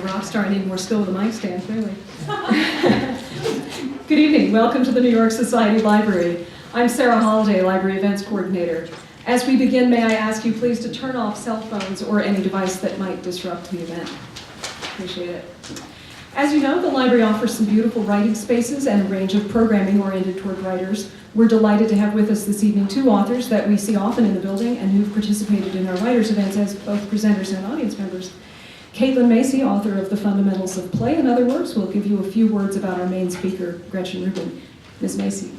a rock star, I need more skill with a mic stand, clearly. Good evening, welcome to the New York Society Library. I'm Sarah Holliday, Library Events Coordinator. As we begin, may I ask you please to turn off cell phones or any device that might disrupt the event. Appreciate it. As you know, the library offers some beautiful writing spaces and a range of programming oriented toward writers. We're delighted to have with us this evening two authors that we see often in the building and who've participated in our writers' events as both presenters and audience members. Caitlin Macy, author of The Fundamentals of Play and Other Works, will give you a few words about our main speaker, Gretchen Rubin. Ms. Macy.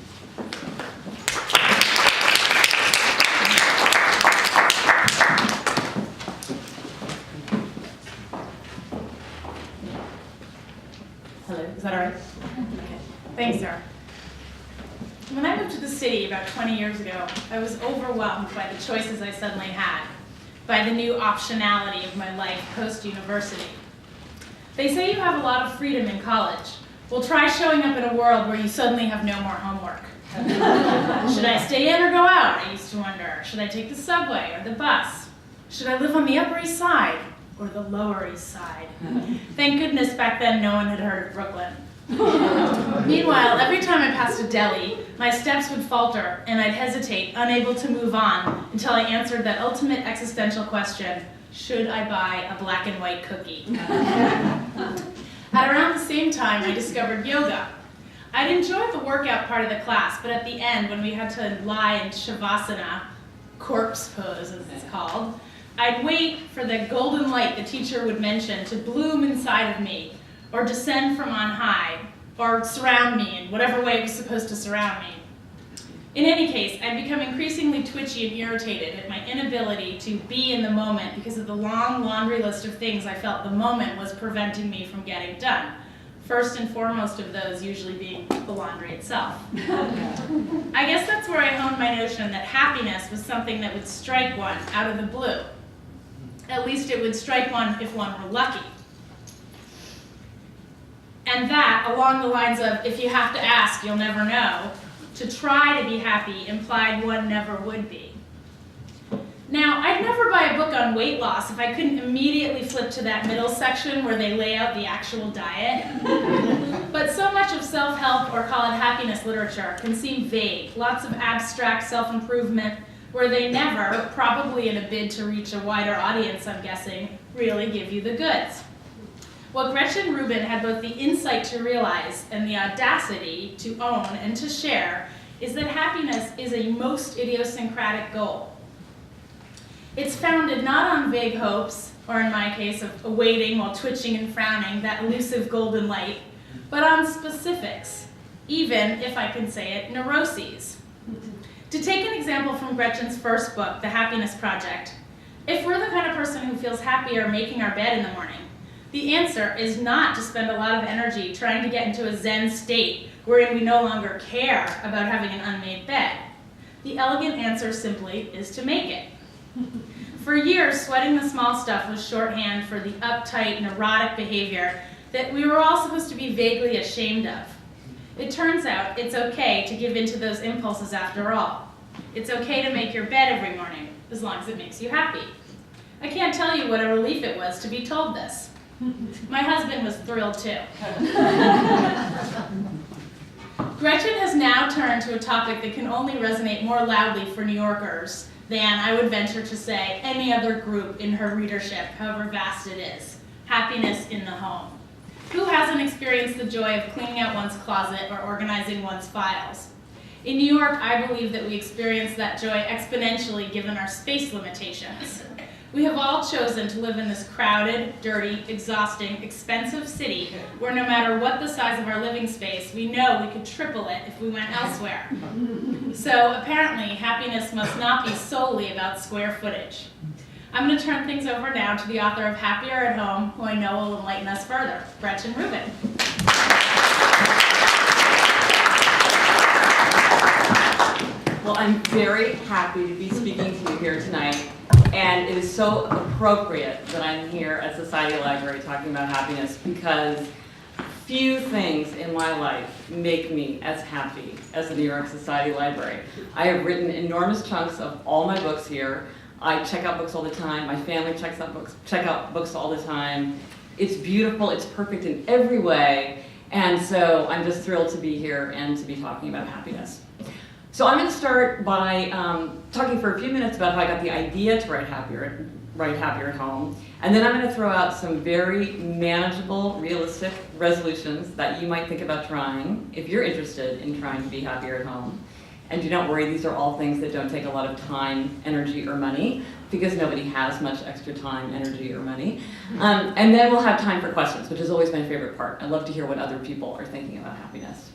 Hello, is that all right? Okay. Thanks, Sarah. When I moved to the city about 20 years ago, I was overwhelmed by the choices I suddenly had, by the new optionality of my life post-university. They say you have a lot of freedom in college. Well, try showing up in a world where you suddenly have no more homework. Should I stay in or go out? I used to wonder. Should I take the subway or the bus? Should I live on the Upper East Side or the Lower East Side? Thank goodness back then no one had heard of Brooklyn. Meanwhile, every time I passed a deli, my steps would falter and I'd hesitate, unable to move on until I answered that ultimate existential question, should I buy a black and white cookie? At around the same time, I discovered yoga. I'd enjoyed the workout part of the class, but at the end, when we had to lie in shavasana, corpse pose as it's called, I'd wait for the golden light the teacher would mention to bloom inside of me, or descend from on high, or surround me in whatever way it was supposed to surround me. In any case, I'd become increasingly twitchy and irritated at my inability to be in the moment because of the long laundry list of things I felt the moment was preventing me from getting done. First and foremost of those usually being the laundry itself. I guess that's where I honed my notion that happiness was something that would strike one out of the blue. At least it would strike one if one were lucky. And that, along the lines of, if you have to ask, you'll never know, to try to be happy implied one never would be. Now, I'd never buy a book on weight loss if I couldn't immediately flip to that middle section where they lay out the actual diet. But so much of self-help, or call it happiness literature, can seem vague, lots of abstract self-improvement, where they never, probably in a bid to reach a wider audience, I'm guessing, really give you the goods. What Gretchen Rubin had both the insight to realize and the audacity to own and to share is that happiness is a most idiosyncratic goal. It's founded not on vague hopes, or in my case of awaiting while twitching and frowning that elusive golden light, but on specifics, even, if I can say it, neuroses. To take an example from Gretchen's first book, The Happiness Project, if we're the kind of person who feels happier making our bed in the morning, the answer is not to spend a lot of energy trying to get into a Zen state wherein we no longer care about having an unmade bed. The elegant answer simply is to make it. For years, sweating the small stuff was shorthand for the uptight, neurotic behavior that we were all supposed to be vaguely ashamed of. It turns out it's okay to give in to those impulses after all. It's okay to make your bed every morning, as long as it makes you happy. I can't tell you what a relief it was to be told this. My husband was thrilled too. Gretchen has now turned to a topic that can only resonate more loudly for New Yorkers than, I would venture to say, any other group in her readership, however vast it is: happiness in the home. Who hasn't experienced the joy of cleaning out one's closet or organizing one's files? In New York, I believe that we experience that joy exponentially given our space limitations. We have all chosen to live in this crowded, dirty, exhausting, expensive city where no matter what the size of our living space, we know we could triple it if we went elsewhere. So apparently, happiness must not be solely about square footage. I'm going to turn things over now to the author of Happier at Home, who I know will enlighten us further, Gretchen Rubin. Well, I'm very happy to be speaking to you here tonight. And it is so appropriate that I'm here at Society Library talking about happiness, because few things in my life make me as happy as the New York Society Library. I have written enormous chunks of all my books here. I check out books all the time. My family check out books all the time. It's beautiful, it's perfect in every way, and so I'm just thrilled to be here and to be talking about happiness. So I'm going to start by talking for a few minutes about how I got the idea to write Happier at Home, and then I'm going to throw out some very manageable, realistic resolutions that you might think about trying if you're interested in trying to be happier at home. And do not worry, these are all things that don't take a lot of time, energy, or money, because nobody has much extra time, energy, or money. And then we'll have time for questions, which is always my favorite part. I love to hear what other people are thinking about happiness.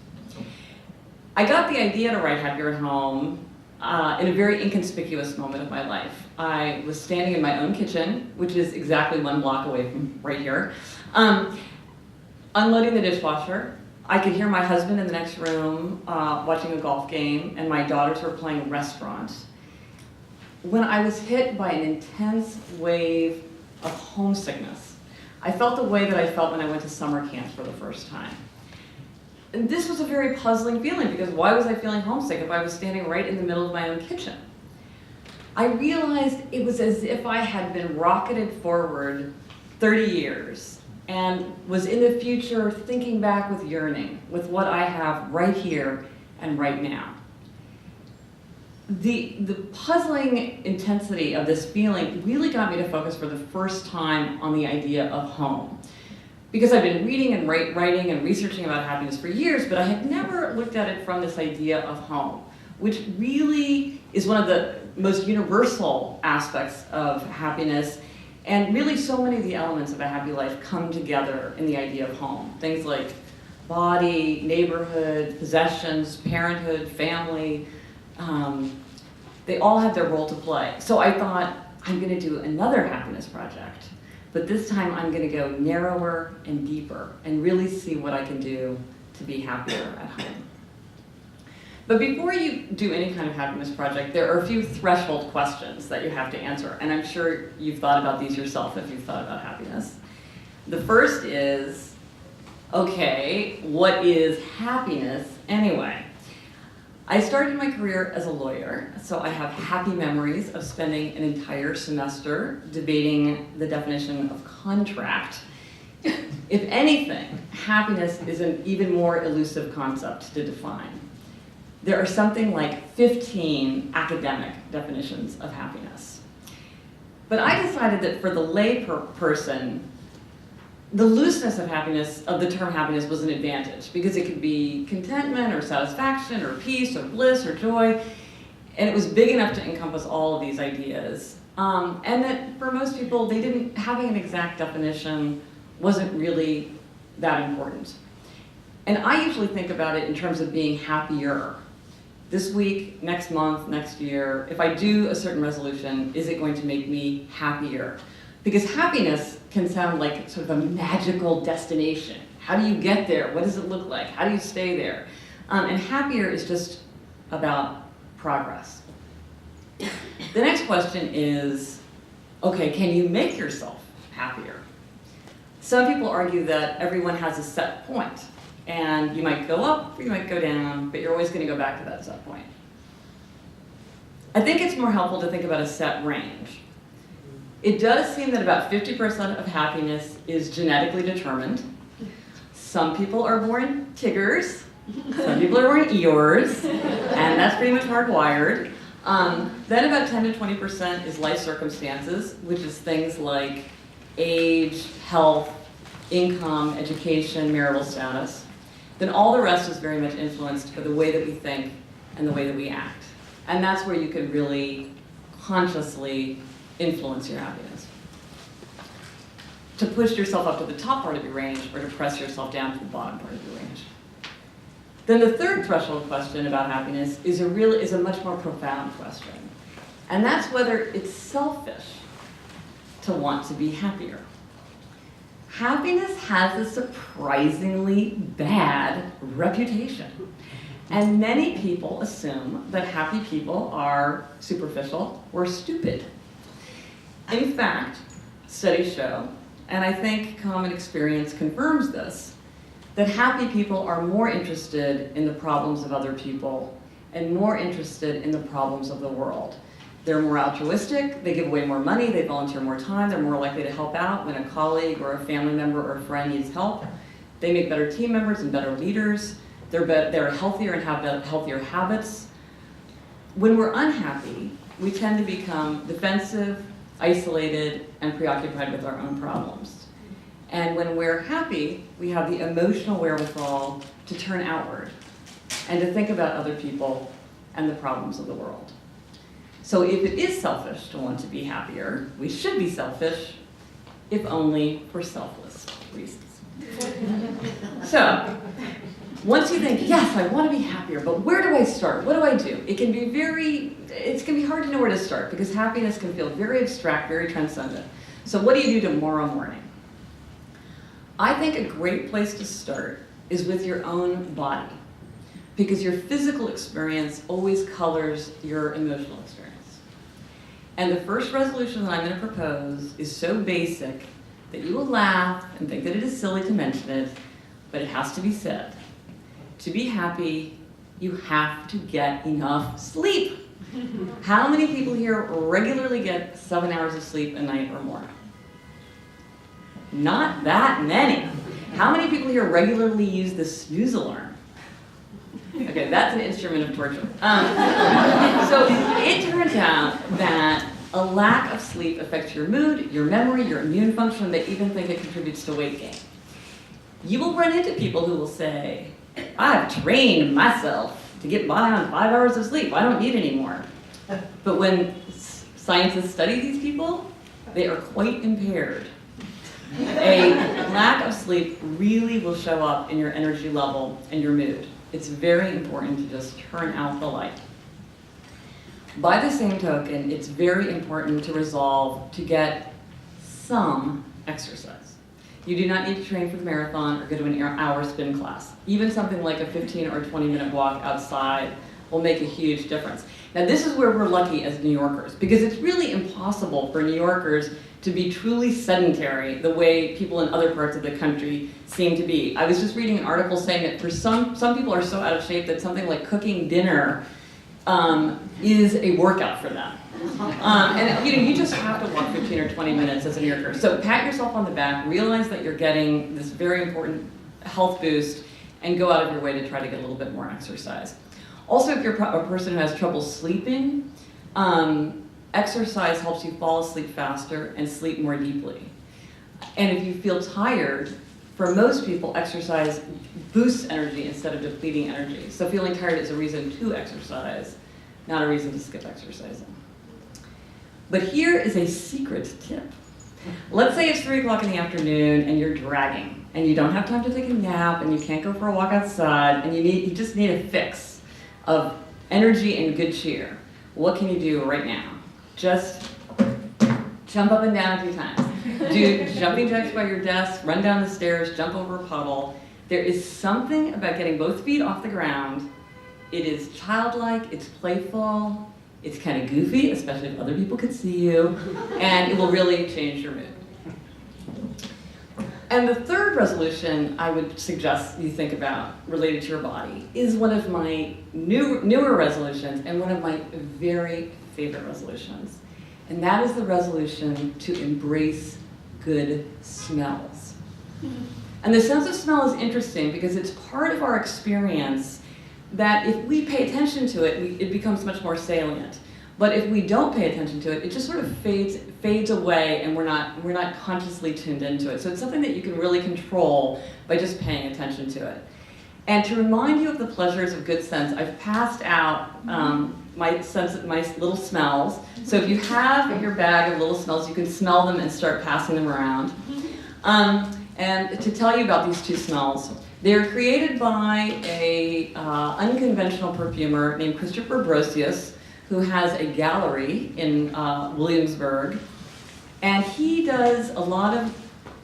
I got the idea to write Happier at Home in a very inconspicuous moment of my life. I was standing in my own kitchen, which is exactly 1 block away from right here, unloading the dishwasher. I could hear my husband in the next room watching a golf game, and my daughters were playing restaurant, when I was hit by an intense wave of homesickness. I felt the way that I felt when I went to summer camp for the first time. And this was a very puzzling feeling, because why was I feeling homesick if I was standing right in the middle of my own kitchen? I realized it was as if I had been rocketed forward 30 years and was in the future thinking back with yearning, with what I have right here and right now. The puzzling intensity of this feeling really got me to focus for the first time on the idea of home. Because I've been reading and writing and researching about happiness for years, but I had never looked at it from this idea of home, which really is one of the most universal aspects of happiness. And really so many of the elements of a happy life come together in the idea of home. Things like body, neighborhood, possessions, parenthood, family, they all have their role to play. So I thought, I'm gonna do another happiness project, but this time I'm gonna go narrower and deeper and really see what I can do to be happier at home. But before you do any kind of happiness project, there are a few threshold questions that you have to answer, and I'm sure you've thought about these yourself if you've thought about happiness. The first is, okay, what is happiness anyway? I started my career as a lawyer, so I have happy memories of spending an entire semester debating the definition of contract. If anything, happiness is an even more elusive concept to define. There are something like 15 academic definitions of happiness. But I decided that for the lay person, the looseness of happiness, of the term happiness, was an advantage, because it could be contentment or satisfaction or peace or bliss or joy, and it was big enough to encompass all of these ideas. And that for most people, having an exact definition wasn't really that important. And I usually think about it in terms of being happier. This week, next month, next year, if I do a certain resolution, is it going to make me happier? Because happiness can sound like sort of a magical destination. How do you get there? What does it look like? How do you stay there? And happier is just about progress. The next question is, okay, can you make yourself happier? Some people argue that everyone has a set point, and you might go up or you might go down, but you're always going to go back to that set point. I think it's more helpful to think about a set range. It does seem that about 50% of happiness is genetically determined. Some people are born Tiggers, some people are born Eeyores, and that's pretty much hardwired. Then about 10 to 20% is life circumstances, which is things like age, health, income, education, marital status. Then all the rest is very much influenced by the way that we think and the way that we act. And that's where you can really consciously influence your happiness. To push yourself up to the top part of your range, or to press yourself down to the bottom part of your range. Then the third threshold question about happiness is a much more profound question. And that's whether it's selfish to want to be happier. Happiness has a surprisingly bad reputation. And many people assume that happy people are superficial or stupid. In fact, studies show, and I think common experience confirms this, that happy people are more interested in the problems of other people and more interested in the problems of the world. They're more altruistic, they give away more money, they volunteer more time, they're more likely to help out when a colleague or a family member or a friend needs help. They make better team members and better leaders. They're healthier and have healthier habits. When we're unhappy, we tend to become defensive, isolated, and preoccupied with our own problems. And when we're happy, we have the emotional wherewithal to turn outward and to think about other people and the problems of the world. So if it is selfish to want to be happier, we should be selfish, if only for selfless reasons. So, once you think, yes, I want to be happier, but where do I start? What do I do? It can be hard to know where to start because happiness can feel very abstract, very transcendent. So what do you do tomorrow morning? I think a great place to start is with your own body because your physical experience always colors your emotional experience. And the first resolution that I'm going to propose is so basic that you will laugh and think that it is silly to mention it, but it has to be said. To be happy, you have to get enough sleep. How many people here regularly get 7 hours of sleep a night or more? Not that many. How many people here regularly use the snooze alarm? Okay, that's an instrument of torture. So it turns out that a lack of sleep affects your mood, your memory, your immune function. They even think it contributes to weight gain. You will run into people who will say, I've trained myself to get by on 5 hours of sleep. I don't need any more. But when scientists study these people, they are quite impaired. A lack of sleep really will show up in your energy level and your mood. It's very important to just turn out the light. By the same token, it's very important to resolve to get some exercise. You do not need to train for the marathon or go to an hour spin class. Even something like a 15 or 20-minute walk outside will make a huge difference. Now this is where we're lucky as New Yorkers, because it's really impossible for New Yorkers to be truly sedentary the way people in other parts of the country seem to be. I was just reading an article saying that for some people are so out of shape that something like cooking dinner is a workout for them. And you just have to walk 15 or 20 minutes as a New Yorker. So pat yourself on the back, realize that you're getting this very important health boost, and go out of your way to try to get a little bit more exercise. Also, if you're a person who has trouble sleeping, exercise helps you fall asleep faster and sleep more deeply. And if you feel tired, for most people, exercise boosts energy instead of depleting energy. So feeling tired is a reason to exercise, not a reason to skip exercising. But here is a secret tip. Let's say it's 3 o'clock in the afternoon and you're dragging, and you don't have time to take a nap, and you can't go for a walk outside, and you just need a fix of energy and good cheer. What can you do right now? Just jump up and down a few times. Do jumping jacks by your desk, run down the stairs, jump over a puddle. There is something about getting both feet off the ground. It is childlike, it's playful, it's kind of goofy, especially if other people could see you, and it will really change your mood. And the third resolution I would suggest you think about related to your body is one of my newer resolutions and one of my very favorite resolutions. And that is the resolution to embrace good smells. And the sense of smell is interesting because it's part of our experience that if we pay attention to it, it becomes much more salient. But if we don't pay attention to it, it just sort of fades away, and we're not consciously tuned into it. So it's something that you can really control by just paying attention to it. And to remind you of the pleasures of good scents, I've passed out my little smells. So if you have your bag of little smells, you can smell them and start passing them around. And to tell you about these 2 smells, they're created by a unconventional perfumer named Christopher Brosius, who has a gallery in Williamsburg. And he does a lot of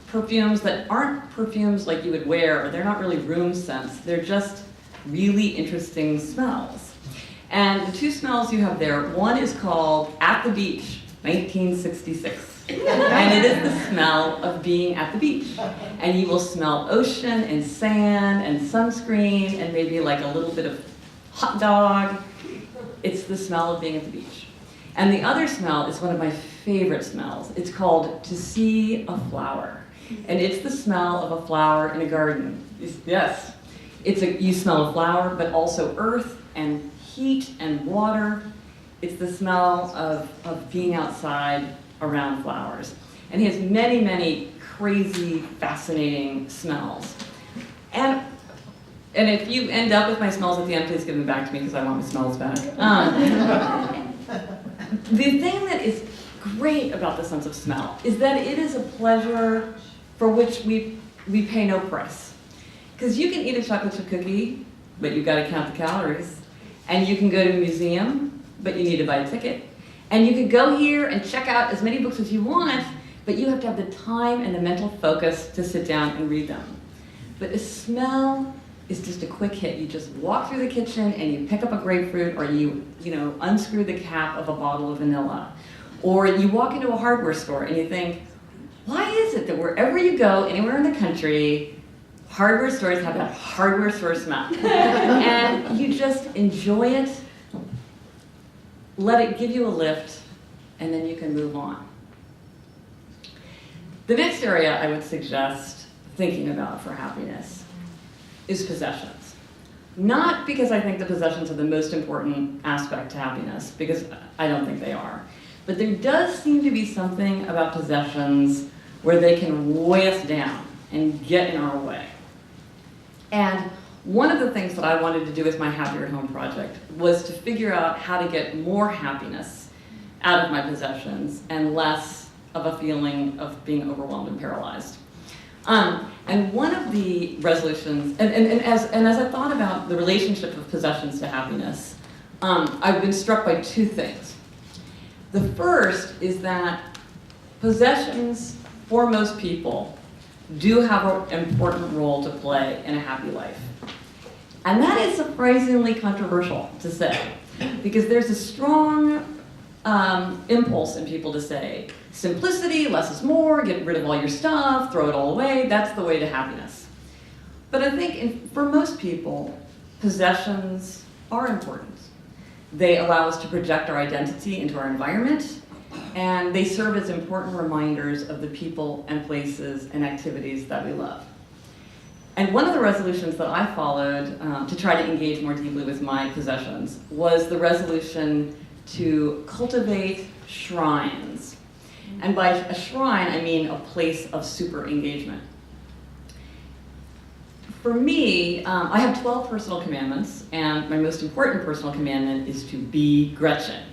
perfumes that aren't perfumes like you would wear, or they're not really room scents. They're just really interesting smells. And the 2 smells you have there, one is called At the Beach, 1966. And it is the smell of being at the beach. And you will smell ocean and sand and sunscreen and maybe like a little bit of hot dog. It's the smell of being at the beach. And the other smell is one of my favorite smells. It's called to see a flower. And it's the smell of a flower in a garden. Yes. You smell a flower, but also earth and heat and water. It's the smell of being outside around flowers. And he has many, many crazy, fascinating smells. And if you end up with my smells at the end, please give them back to me because I want my smells back. The thing that is great about the sense of smell is that it is a pleasure for which we pay no price. Because you can eat a chocolate chip cookie, but you've got to count the calories. And you can go to a museum, but you need to buy a ticket. And you can go here and check out as many books as you want, but you have to have the time and the mental focus to sit down and read them. But a smell is just a quick hit. You just walk through the kitchen and you pick up a grapefruit, or you unscrew the cap of a bottle of vanilla. Or you walk into a hardware store and you think, why is it that wherever you go, anywhere in the country, hardware stores have that hardware store smell? And you just enjoy it, let it give you a lift, and then you can move on. The next area I would suggest thinking about for happiness is possessions. Not because I think the possessions are the most important aspect to happiness, because I don't think they are. But there does seem to be something about possessions where they can weigh us down and get in our way. And one of the things that I wanted to do with my Happier at Home project was to figure out how to get more happiness out of my possessions and less of a feeling of being overwhelmed and paralyzed. And one of the resolutions, and as I thought about the relationship of possessions to happiness, I've been struck by two things. The first is that possessions, for most people, do have an important role to play in a happy life. And that is surprisingly controversial to say, because there's a strong impulse in people to say, simplicity, less is more, get rid of all your stuff, throw it all away, that's the way to happiness. But I think for most people, possessions are important. They allow us to project our identity into our environment, and they serve as important reminders of the people and places and activities that we love. And one of the resolutions that I followed to try to engage more deeply with my possessions was the resolution to cultivate shrines. And by a shrine, I mean a place of super engagement. For me, I have 12 personal commandments, and my most important personal commandment is to be Gretchen.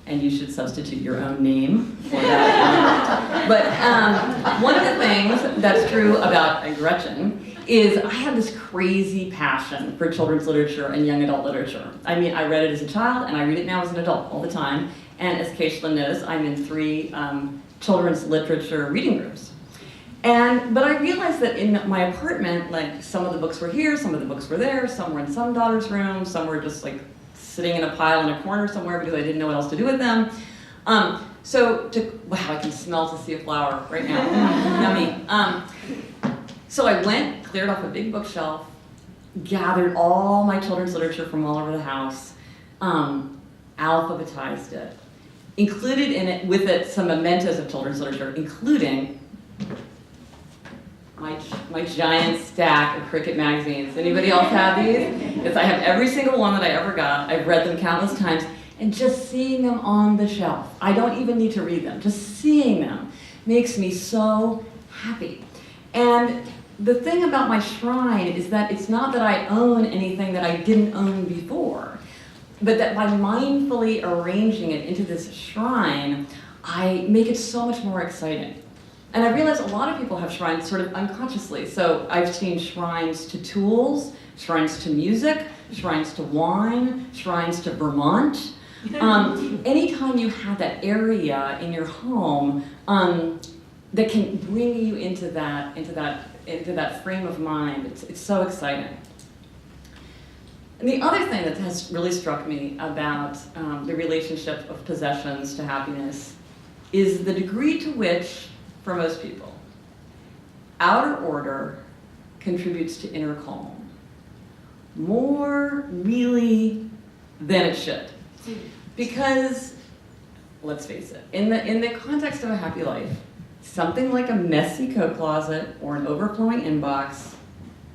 And you should substitute your own name for that. But one of the things that's true about Gretchen is I have this crazy passion for children's literature and young adult literature. I mean, I read it as a child, and I read it now as an adult all the time. And as Kaishla knows, I'm in 3 children's literature reading groups. But I realized that in my apartment, like, some of the books were here, some of the books were there, some were in some daughter's room, some were just like sitting in a pile in a corner somewhere because I didn't know what else to do with them. Wow, I can smell to see a flower right now. Yummy. So I went, cleared off a big bookshelf, gathered all my children's literature from all over the house, alphabetized it, included in it with it some mementos of children's literature, including my giant stack of Cricket magazines. Anybody else have these? Yes, I have every single one that I ever got. I've read them countless times, and just seeing them on the shelf, I don't even need to read them, just seeing them makes me so happy. And the thing about my shrine is that it's not that I own anything that I didn't own before, but that by mindfully arranging it into this shrine, I make it so much more exciting. And I realize a lot of people have shrines sort of unconsciously. So I've seen shrines to tools, shrines to music, shrines to wine, shrines to Vermont. Anytime you have that area in your home that can bring you into that frame of mind, it's so exciting. And the other thing that has really struck me about the relationship of possessions to happiness is the degree to which, for most people, outer order contributes to inner calm. More really than it should. Because let's face it, in the context of a happy life, something like a messy coat closet or an overflowing inbox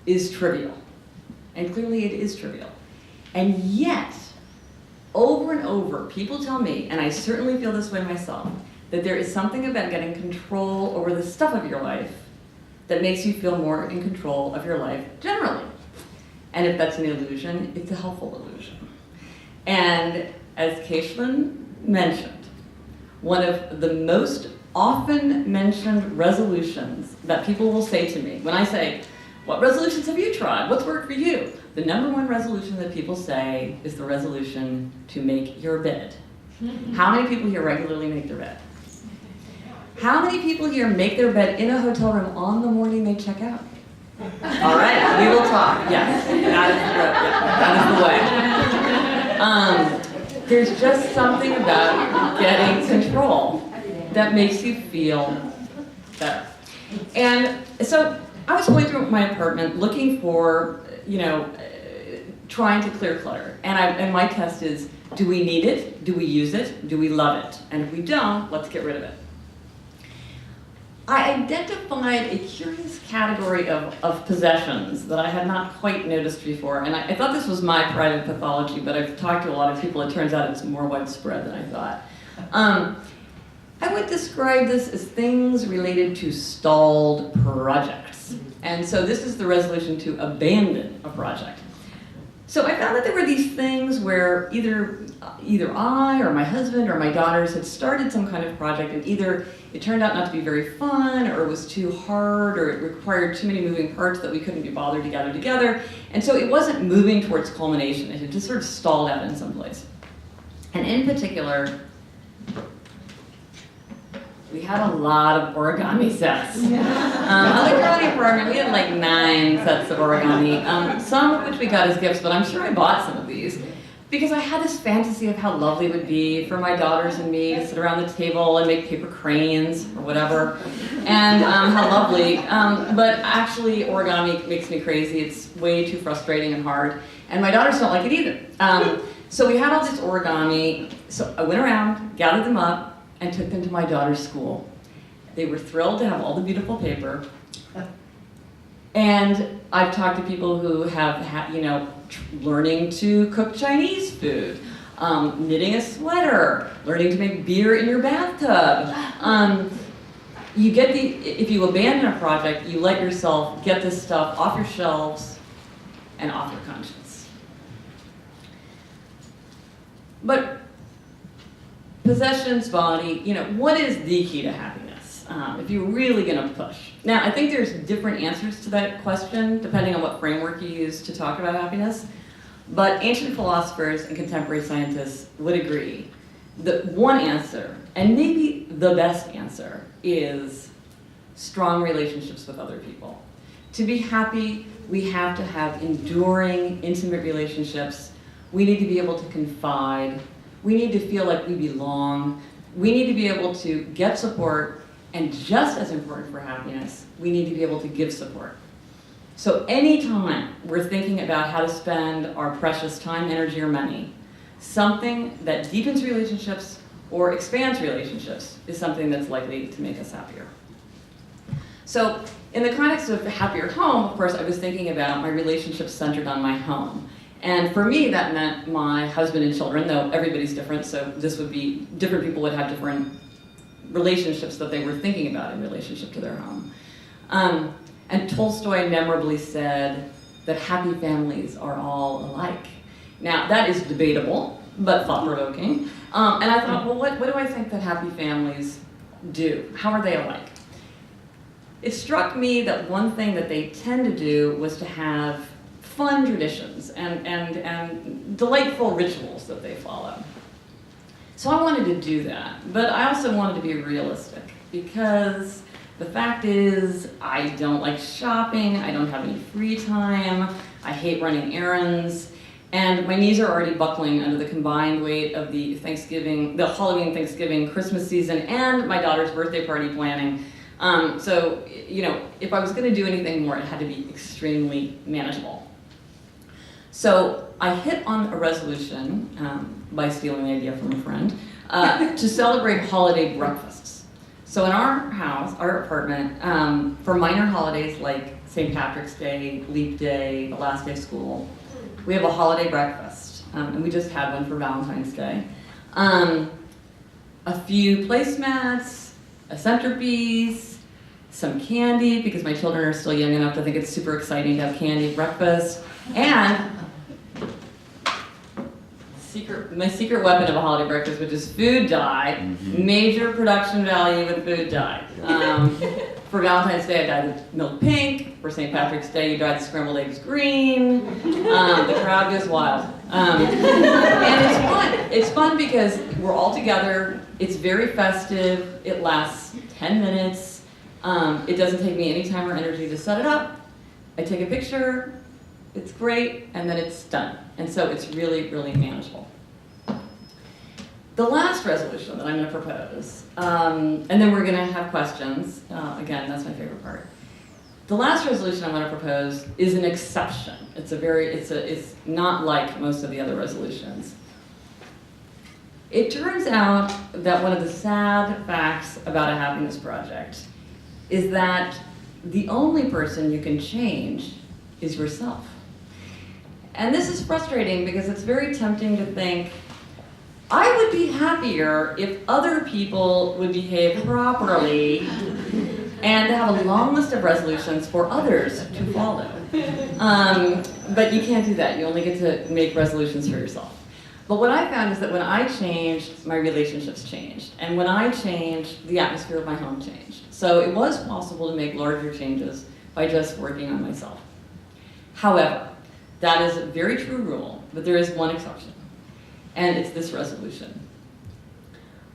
is trivial. And clearly it is trivial. And yet, over and over, people tell me, and I certainly feel this way myself, that there is something about getting control over the stuff of your life that makes you feel more in control of your life generally. And if that's an illusion, it's a helpful illusion. And as Caitlin mentioned, one of the most often mentioned resolutions that people will say to me, when I say, what resolutions have you tried? What's worked for you? The number one resolution that people say is the resolution to make your bed. How many people here regularly make their bed? How many people here make their bed in a hotel room on the morning they check out? All right, we will talk. Yes, that is the way. There's just something about getting control that makes you feel better. And so I was going through my apartment looking for, trying to clear clutter. And my test is, do we need it? Do we use it? Do we love it? And if we don't, let's get rid of it. I identified a curious category of possessions that I had not quite noticed before. And I thought this was my private pathology, but I've talked to a lot of people. It turns out it's more widespread than I thought. I would describe this as things related to stalled projects. And so this is the resolution to abandon a project. So I found that there were these things where either I or my husband or my daughters had started some kind of project, and either it turned out not to be very fun, or it was too hard, or it required too many moving parts that we couldn't be bothered to gather together. And so it wasn't moving towards culmination. It had just sort of stalled out in some place. And in particular, we had a lot of origami sets. I looked around the apartment, we had like 9 sets of origami, some of which we got as gifts, but I'm sure I bought some of these. Because I had this fantasy of how lovely it would be for my daughters and me to sit around the table and make paper cranes or whatever, and how lovely. But actually, origami makes me crazy. It's way too frustrating and hard, and my daughters don't like it either. So we had all this origami, so I went around, gathered them up, and took them to my daughter's school. They were thrilled to have all the beautiful paper. And I've talked to people who have had, learning to cook Chinese food, knitting a sweater, learning to make beer in your bathtub. If you abandon a project, you let yourself get this stuff off your shelves and off your conscience. But possessions, body, what is the key to happiness? If you're really going to push. Now, I think there's different answers to that question, depending on what framework you use to talk about happiness. But ancient philosophers and contemporary scientists would agree that one answer, and maybe the best answer, is strong relationships with other people. To be happy, we have to have enduring, intimate relationships. We need to be able to confide. We need to feel like we belong. We need to be able to get support, and just as important for happiness, we need to be able to give support. So anytime we're thinking about how to spend our precious time, energy, or money, something that deepens relationships or expands relationships is something that's likely to make us happier. So in the context of a happier home, of course, I was thinking about my relationships centered on my home. And for me, that meant my husband and children, though everybody's different, so this would be, different people would have different relationships that they were thinking about in relationship to their home. And Tolstoy memorably said that happy families are all alike. Now, that is debatable, but thought-provoking. And I thought, well, what do I think that happy families do? How are they alike? It struck me that one thing that they tend to do was to have fun traditions and delightful rituals that they follow. So I wanted to do that, but I also wanted to be realistic, because the fact is I don't like shopping, I don't have any free time, I hate running errands, and my knees are already buckling under the combined weight of the Halloween, Thanksgiving, Christmas season, and my daughter's birthday party planning. So, if I was going to do anything more, it had to be extremely manageable. So I hit on a resolution by stealing the idea from a friend to celebrate holiday breakfasts. So in our house, our apartment, for minor holidays like St. Patrick's Day, Leap Day, the last day of school, we have a holiday breakfast. And we just had one for Valentine's Day. A few placemats, a centerpiece, some candy, because my children are still young enough to think it's super exciting to have candy at breakfast, and my secret weapon of a holiday breakfast, which is food dye. Major production value in food dye. For Valentine's Day, I dyed the milk pink. For St. Patrick's Day, you dyed the scrambled eggs green. The crowd goes wild. And it's fun. It's fun because we're all together. It's very festive. It lasts 10 minutes. It doesn't take me any time or energy to set it up. I take a picture. It's great, and then it's done. And so it's really, really manageable. The last resolution that I'm going to propose, and then we're going to have questions. Again, that's my favorite part. The last resolution I'm going to propose is an exception. It's not like most of the other resolutions. It turns out that one of the sad facts about a happiness project is that the only person you can change is yourself. And this is frustrating because it's very tempting to think, I would be happier if other people would behave properly and have a long list of resolutions for others to follow. But you can't do that. You only get to make resolutions for yourself. But what I found is that when I changed, my relationships changed. And when I changed, the atmosphere of my home changed. So it was possible to make larger changes by just working on myself. However, that is a very true rule, but there is one exception. And it's this resolution.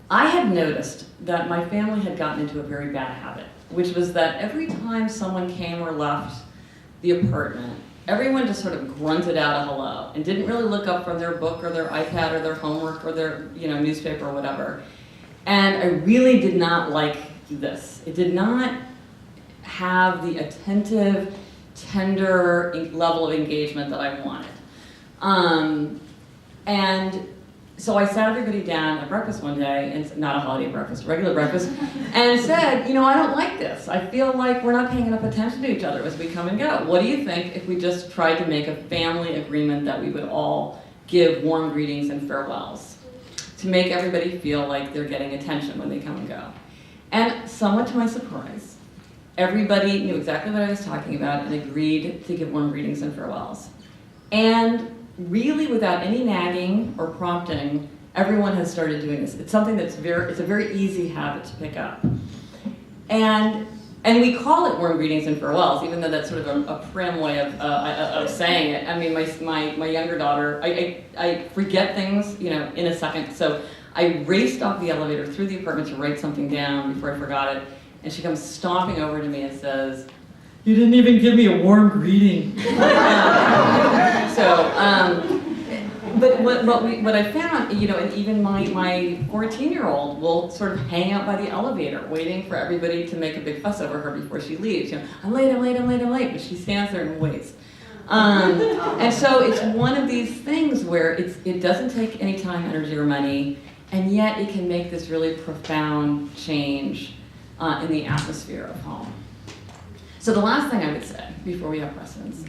I had noticed that my family had gotten into a very bad habit, which was that every time someone came or left the apartment, everyone just sort of grunted out a hello and didn't really look up from their book or their iPad or their homework or their newspaper or whatever. And I really did not like this. It did not have the attentive, tender level of engagement that I wanted. And so I sat everybody down at breakfast one day, and not a holiday breakfast, regular breakfast, and said, I don't like this. I feel like we're not paying enough attention to each other as we come and go. What do you think if we just tried to make a family agreement that we would all give warm greetings and farewells to make everybody feel like they're getting attention when they come and go? And somewhat to my surprise, everybody knew exactly what I was talking about and agreed to give warm greetings and farewells. And really, without any nagging or prompting, everyone has started doing this. It's something it's a very easy habit to pick up. And we call it warm greetings and farewells, even though that's sort of a prim way of saying it. I mean, my younger daughter, I forget things, in a second. So I raced off the elevator through the apartment to write something down before I forgot it. And she comes stomping over to me and says, "You didn't even give me a warm greeting." But what I found, and even my 14-year-old will sort of hang out by the elevator waiting for everybody to make a big fuss over her before she leaves. I'm late, but she stands there and waits. And so it's one of these things where it doesn't take any time, energy, or money, and yet it can make this really profound change in the atmosphere of home. So the last thing I would say, before we have questions,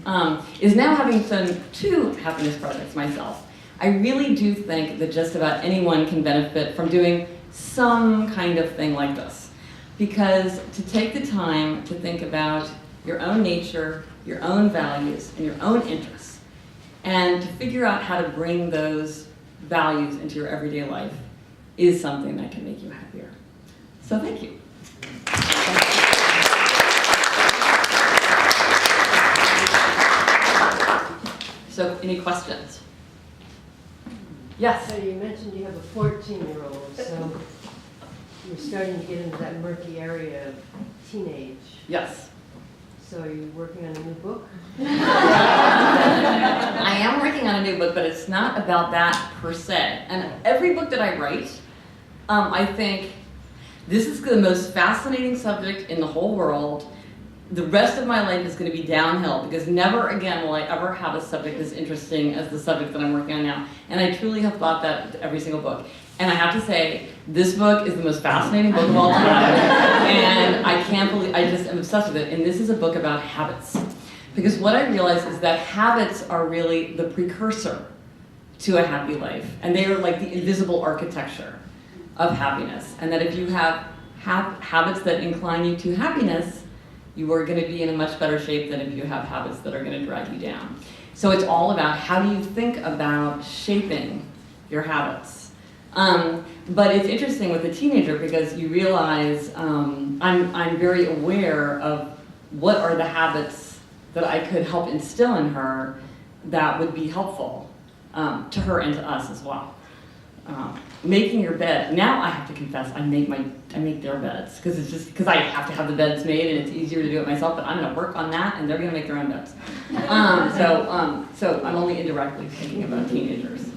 is now having done 2 happiness projects myself, I really do think that just about anyone can benefit from doing some kind of thing like this. Because to take the time to think about your own nature, your own values, and your own interests, and to figure out how to bring those values into your everyday life is something that can make you happier. So thank you. So, any questions? Yes? So you mentioned you have a 14-year-old, so you're starting to get into that murky area of teenage. Yes. So are you working on a new book? I am working on a new book, but it's not about that per se. And every book that I write, I think this is the most fascinating subject in the whole world. The rest of my life is going to be downhill because never again will I ever have a subject as interesting as the subject that I'm working on now. And I truly have thought that with every single book. And I have to say, this book is the most fascinating book of all time. And I can't believe, I just am obsessed with it. And this is a book about habits. Because what I realize is that habits are really the precursor to a happy life. And they are like the invisible architecture of happiness. And that if you have habits that incline you to happiness, you are going to be in a much better shape than if you have habits that are going to drag you down. So it's all about how do you think about shaping your habits. But it's interesting with a teenager because you realize I'm very aware of what are the habits that I could help instill in her that would be helpful to her and to us as well. Making your bed. Now I have to confess, I make their beds because I have to have the beds made and it's easier to do it myself. But I'm going to work on that, and they're going to make their own beds. So I'm only indirectly thinking about teenagers.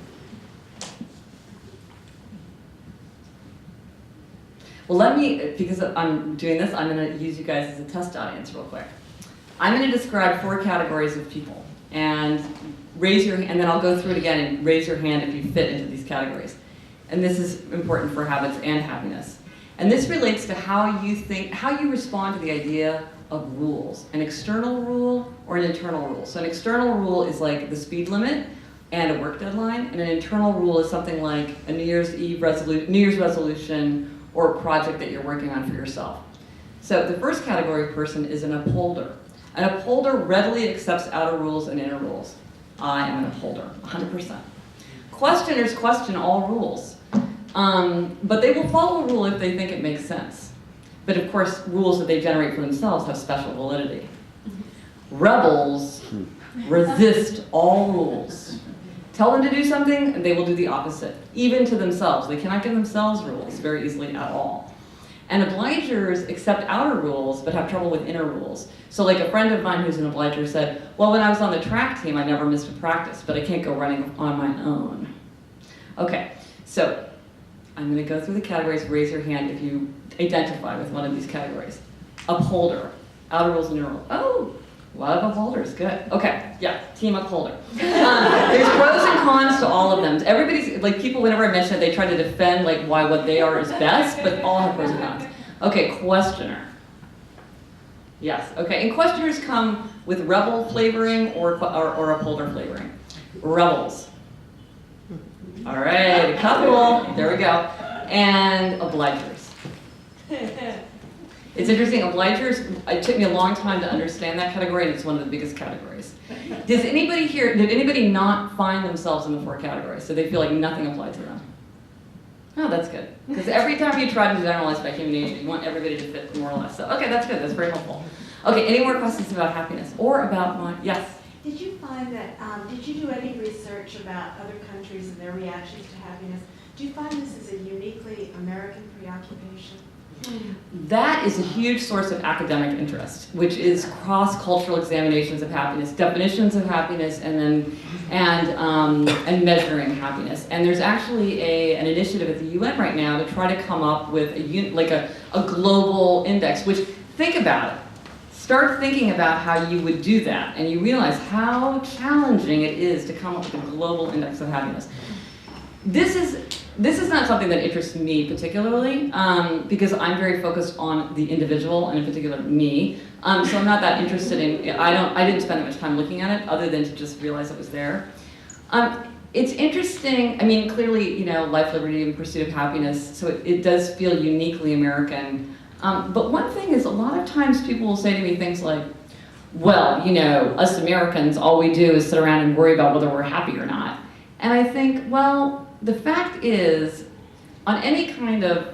Well, because I'm doing this, I'm going to use you guys as a test audience real quick. I'm going to describe 4 categories of people, and and then I'll go through it again and raise your hand if you fit into these categories. And this is important for habits and happiness. And this relates to how you respond to the idea of rules, an external rule or an internal rule. So an external rule is like the speed limit and a work deadline, and an internal rule is something like a New Year's resolution or a project that you're working on for yourself. So the first category of person is an upholder. An upholder readily accepts outer rules and inner rules. I am an upholder, 100%. Questioners question all rules, but they will follow a rule if they think it makes sense. But of course, rules that they generate for themselves have special validity. Rebels resist all rules. Tell them to do something, and they will do the opposite, even to themselves. They cannot give themselves rules very easily at all. And obligers accept outer rules, but have trouble with inner rules. So like a friend of mine who's an obliger said, well, when I was on the track team, I never missed a practice, but I can't go running on my own. Okay, so I'm going to go through the categories. Raise your hand if you identify with one of these categories. Upholder, outer rules and inner rules. Oh, a lot of upholders, good. Okay, yeah, team upholder. There's pros and cons to all of them. Everybody's, like people, whenever I mention it, they try to defend like why what they are is best, but all have pros and cons. Okay, questioner. Yes, okay, and questioners come with rebel flavoring or upholder flavoring. Rebels. All right, a couple, there we go. And obligers. It's interesting, obligers, it took me a long time to understand that category, and it's one of the biggest categories. Did anybody not find themselves in the 4 categories, so they feel like nothing applied to them? Oh, that's good. Because every time you try to generalize by human nature, you want everybody to fit more or less. So, okay, that's good, that's very helpful. Okay, any more questions about happiness? Or about yes? Did you find that, did you do any research about other countries and their reactions to happiness? Do you find this is a uniquely American preoccupation? That is a huge source of academic interest, which is cross-cultural examinations of happiness, definitions of happiness, and measuring happiness. And there's actually an initiative at the UN right now to try to come up with a global index. Which, think about it. Start thinking about how you would do that, and you realize how challenging it is to come up with a global index of happiness. This is not something that interests me particularly, because I'm very focused on the individual, and in particular me. So I'm not that interested in, I didn't spend that much time looking at it other than to just realize it was there. It's interesting, I mean, clearly, life, liberty, and pursuit of happiness, so it does feel uniquely American. But one thing is, a lot of times people will say to me things like, well, us Americans, all we do is sit around and worry about whether we're happy or not. And I think, well, the fact is, on any kind of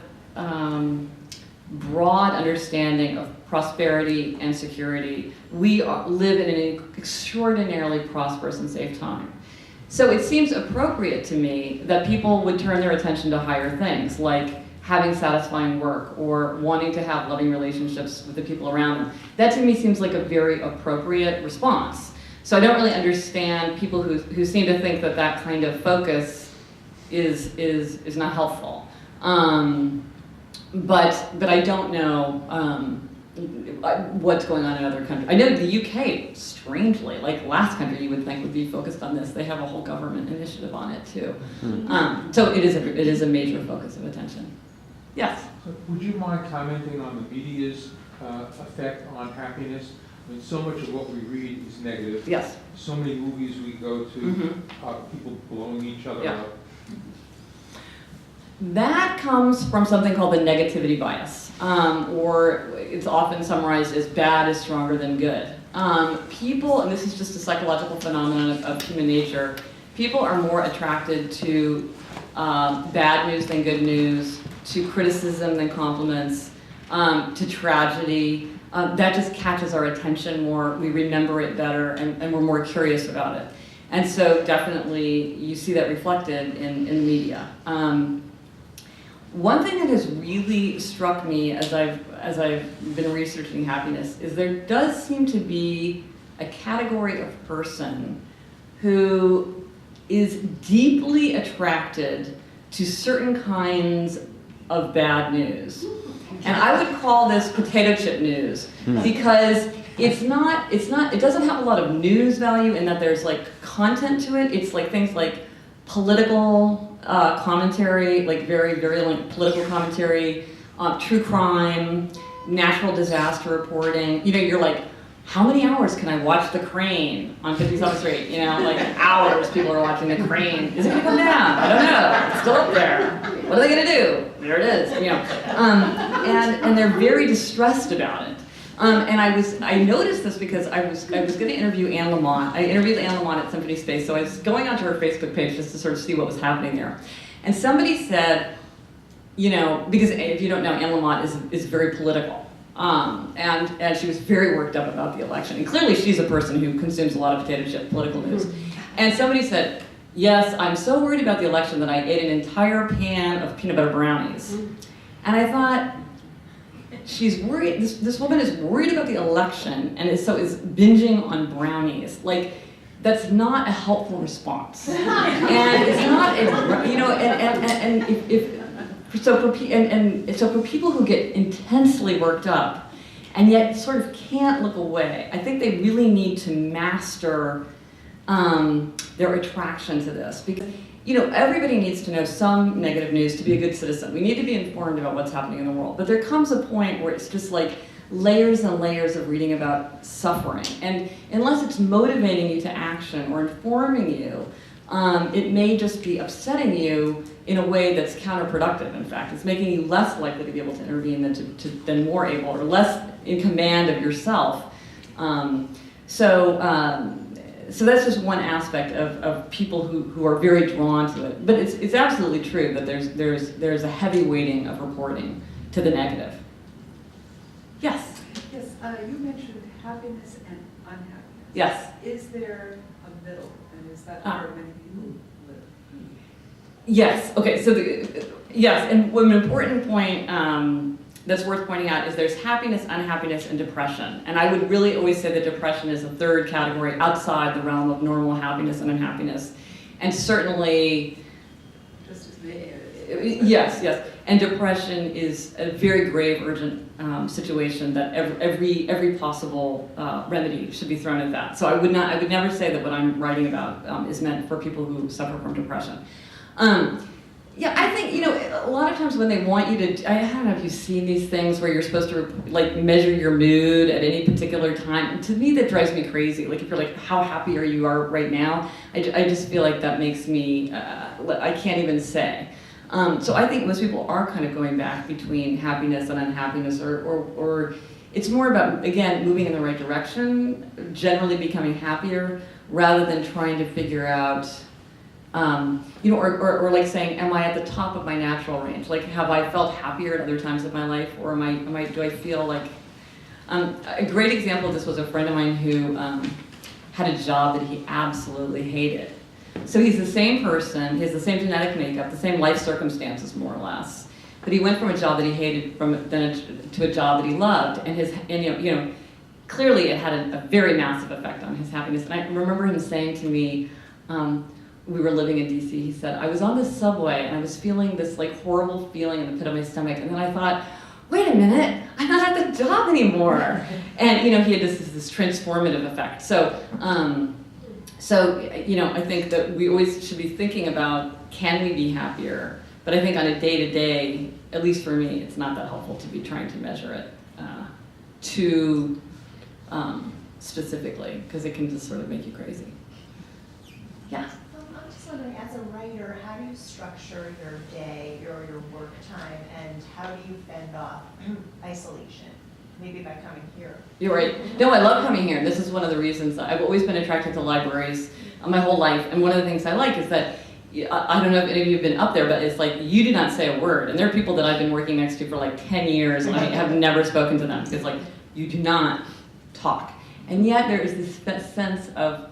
broad understanding of prosperity and security, we live in an extraordinarily prosperous and safe time. So it seems appropriate to me that people would turn their attention to higher things, like having satisfying work or wanting to have loving relationships with the people around them. That to me seems like a very appropriate response. So I don't really understand people who seem to think that that kind of focus is not helpful. But I don't know what's going on in other countries. I know the UK, strangely, like last country you would think would be focused on this, they have a whole government initiative on it too. So it is a major focus of attention. Yes? So would you mind commenting on the media's effect on happiness? I mean, so much of what we read is negative. Yes. So many movies we go to, people blowing each other Yeah. up. That comes from something called the negativity bias, or it's often summarized as bad is stronger than good. People, and this is just a psychological phenomenon of human nature, people are more attracted to bad news than good news, to criticism than compliments, to tragedy. That just catches our attention more, we remember it better, and we're more curious about it. And so definitely you see that reflected in the media. One thing that has really struck me as I've been researching happiness is there does seem to be a category of person who is deeply attracted to certain kinds of bad news. And I would call this potato chip news because it doesn't have a lot of news value in that there's like content to it. It's like things like political commentary, like very virulent political commentary, true crime, natural disaster reporting. You know, you're like, how many hours can I watch the crane on 57th Street? You know, like hours people are watching the crane. Is it gonna come down? I don't know. It's still up there. What are they gonna do? There it is. You know, and they're very distressed about it. And I noticed this because I was going to interview Anne Lamott. I interviewed Anne Lamott at Symphony Space, so I was going onto her Facebook page just to sort of see what was happening there. And somebody said, you know, because if you don't know, Anne Lamott is very political. And she was very worked up about the election. And clearly she's a person who consumes a lot of potato chip political news. And somebody said, yes, I'm so worried about the election that I ate an entire pan of peanut butter brownies. And I thought, she's worried, this woman is worried about the election and is binging on brownies. Like, that's not a helpful response. And it's not, you know, so for people who get intensely worked up and yet sort of can't look away, I think they really need to master their attraction to this. Because, you know, everybody needs to know some negative news to be a good citizen. We need to be informed about what's happening in the world. But there comes a point where it's just like layers and layers of reading about suffering. And unless it's motivating you to action or informing you, it may just be upsetting you in a way that's counterproductive, in fact. It's making you less likely to be able to intervene than more able, or less in command of yourself. So that's just one aspect of people who are very drawn to it. But it's absolutely true that there's a heavy weighting of reporting to the negative. Yes? Yes, you mentioned happiness and unhappiness. Yes. Is there a middle, and is that where many people live? Yes, okay, so yes, and one important point that's worth pointing out is there's happiness, unhappiness, and depression. And I would really always say that depression is a third category outside the realm of normal happiness and unhappiness. And certainly, Just as many. yes. And depression is a very grave, urgent situation that every possible remedy should be thrown at that. So I would never say that what I'm writing about is meant for people who suffer from depression. Yeah, I think, you know, a lot of times when they want you to, I don't know if you've seen these things where you're supposed to like measure your mood at any particular time. And to me, that drives me crazy. Like if you're like, how happy are you right now? I just feel like that makes me, I can't even say. So I think most people are kind of going back between happiness and unhappiness, or it's more about, again, moving in the right direction, generally becoming happier, rather than trying to figure out, you know, or like saying, am I at the top of my natural range? Like, have I felt happier at other times of my life, or do I feel like, a great example of this was a friend of mine who had a job that he absolutely hated. So he's the same person, he has the same genetic makeup, the same life circumstances, more or less. But he went from a job that he hated to a job that he loved, and you know, clearly it had a very massive effect on his happiness. And I remember him saying to me, we were living in DC, he said, I was on the subway and I was feeling this like horrible feeling in the pit of my stomach, and then I thought, wait a minute, I'm not at the job anymore. And he had this transformative effect. So, I think that we always should be thinking about, can we be happier? But I think on a day-to-day, at least for me, it's not that helpful to be trying to measure it too specifically, because it can just sort of make you crazy. Yeah. I'm just wondering, as a writer, how do you structure your day or your work time, and how do you fend off isolation? Maybe by coming here. You're right. No, I love coming here. This is one of the reasons I've always been attracted to libraries my whole life. And one of the things I like is that, I don't know if any of you have been up there, but it's like you do not say a word. And there are people that I've been working next to for like 10 years, and I have never spoken to them because you do not talk. And yet there is this sense of,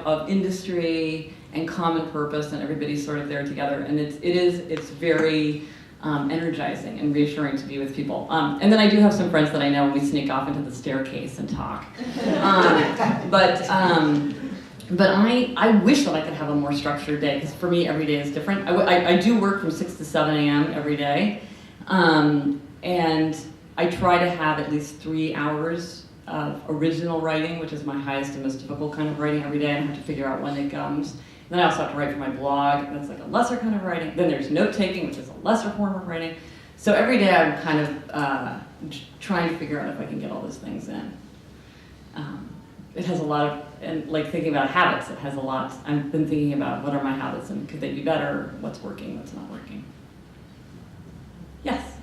of industry and common purpose, and everybody's sort of there together. And it's very energizing and reassuring to be with people. And then I do have some friends that I know, and we sneak off into the staircase and talk. But I wish that I could have a more structured day, because for me every day is different. I do work from 6 to 7 a.m. every day, and I try to have at least 3 hours of original writing, which is my highest and most difficult kind of writing every day, and I have to figure out when it comes. Then I also have to write for my blog, and that's like a lesser kind of writing. Then there's note-taking, which is a lesser form of writing. So every day I'm kind of trying to figure out if I can get all those things in. It has a lot of, and like thinking about habits, it has a lot. I've been thinking about what are my habits and could they be better, what's working, what's not working. Yes?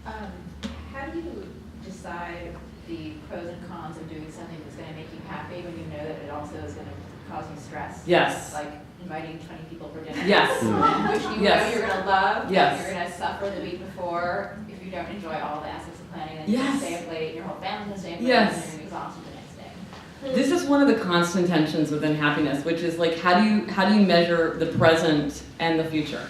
How do you decide the pros and cons of doing something that's going to make you happy when you know that it also is going to cause you stress? Yes. Like inviting 20 people for dinner. Yes. Which you know you're going to love. Yes. You're going to suffer the week before if you don't enjoy all the aspects of planning. Then you're Yes. going to stay up late, your whole family's going to stay up late, Yes. and you're going to be exhausted the next day. This is one of the constant tensions within happiness, which is like, how do you measure the present and the future?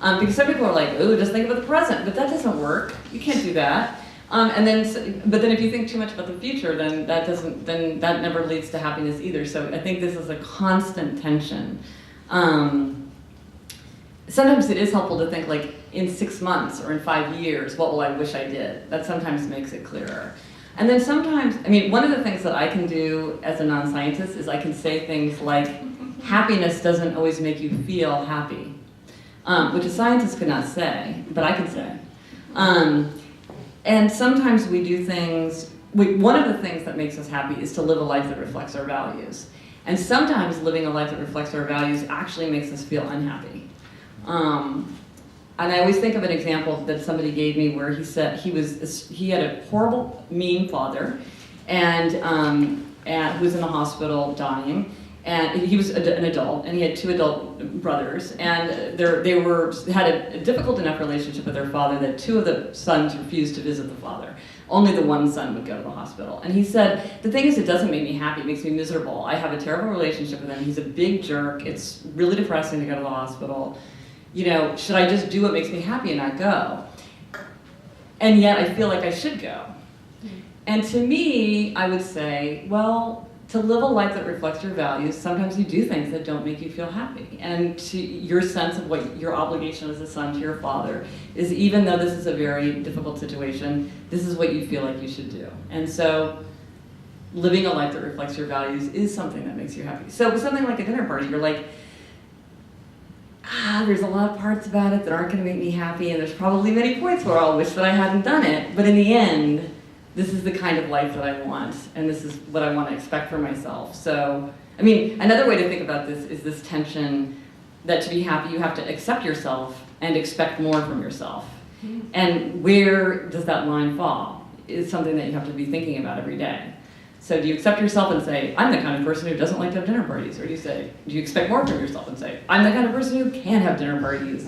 Because some people are like, oh, just think about the present, but that doesn't work. You can't do that. But then if you think too much about the future, then that never leads to happiness either. So I think this is a constant tension. Sometimes it is helpful to think like in 6 months or in 5 years, what will I wish I did? That sometimes makes it clearer. And then sometimes, one of the things that I can do as a non-scientist is I can say things like, happiness doesn't always make you feel happy, which a scientist could not say, but I can say. And sometimes we do things, one of the things that makes us happy is to live a life that reflects our values. And sometimes living a life that reflects our values actually makes us feel unhappy. And I always think of an example that somebody gave me where he said he had a horrible, mean father, and who was in the hospital dying, and he was an adult, and he had 2 adult brothers, and they had a difficult enough relationship with their father that 2 of the sons refused to visit the father. Only the one son would go to the hospital. And he said, the thing is, it doesn't make me happy, it makes me miserable. I have a terrible relationship with him, he's a big jerk, it's really depressing to go to the hospital. Should I just do what makes me happy and not go? And yet I feel like I should go. And to me, I would say, well, to live a life that reflects your values, sometimes you do things that don't make you feel happy. And to your sense of what your obligation as a son to your father is, even though this is a very difficult situation, this is what you feel like you should do. And so living a life that reflects your values is something that makes you happy. So with something like a dinner party, you're like, there's a lot of parts about it that aren't going to make me happy, and there's probably many points where I'll wish that I hadn't done it, but in the end, this is the kind of life that I want, and this is what I want to expect for myself. So, another way to think about this is this tension that to be happy, you have to accept yourself and expect more from yourself. And where does that line fall is something that you have to be thinking about every day. So do you accept yourself and say, I'm the kind of person who doesn't like to have dinner parties? Or do you expect more from yourself and say, I'm the kind of person who can have dinner parties?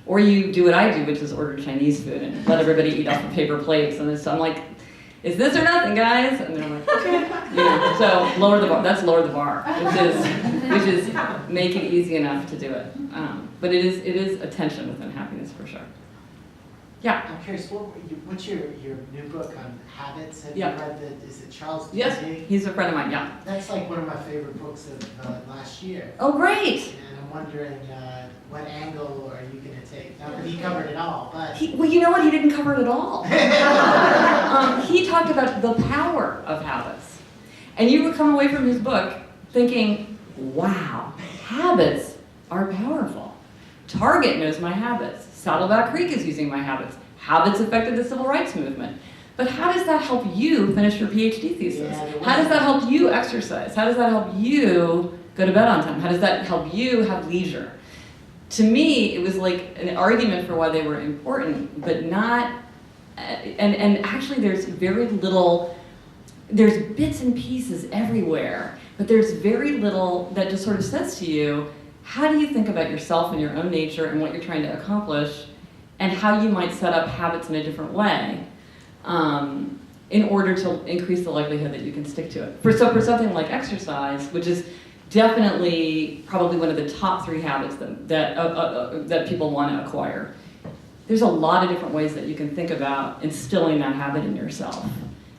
Or you do what I do, which is order Chinese food and let everybody eat off of paper plates. And so I'm like, is this or nothing, guys? And they're like, okay. So lower the bar. That's lower the bar, which is make it easy enough to do it. But it is a tension within happiness for sure. Yeah. I'm curious, what's your new book on habits? Have Yeah. you read is it Charles D. Yes, Dig? he's a friend of mine, yeah. That's like one of my favorite books of last year. Oh, great. And I'm wondering what angle are you going to take? Not that he covered it all, but... Well, you know what? He didn't cover it at all. He talked about the power of habits. And you would come away from his book thinking, wow, habits are powerful. Target knows my habits. Saddleback Creek is using my habits. Habits affected the civil rights movement. But how does that help you finish your PhD thesis? How does that help you exercise? How does that help you go to bed on time? How does that help you have leisure? To me, it was like an argument for why they were important, but not, and actually there's very little, there's bits and pieces everywhere, but there's very little that just sort of says to you, how do you think about yourself and your own nature and what you're trying to accomplish, and how you might set up habits in a different way in order to increase the likelihood that you can stick to it. For something like exercise, which is definitely probably one of the top 3 habits that people want to acquire, there's a lot of different ways that you can think about instilling that habit in yourself.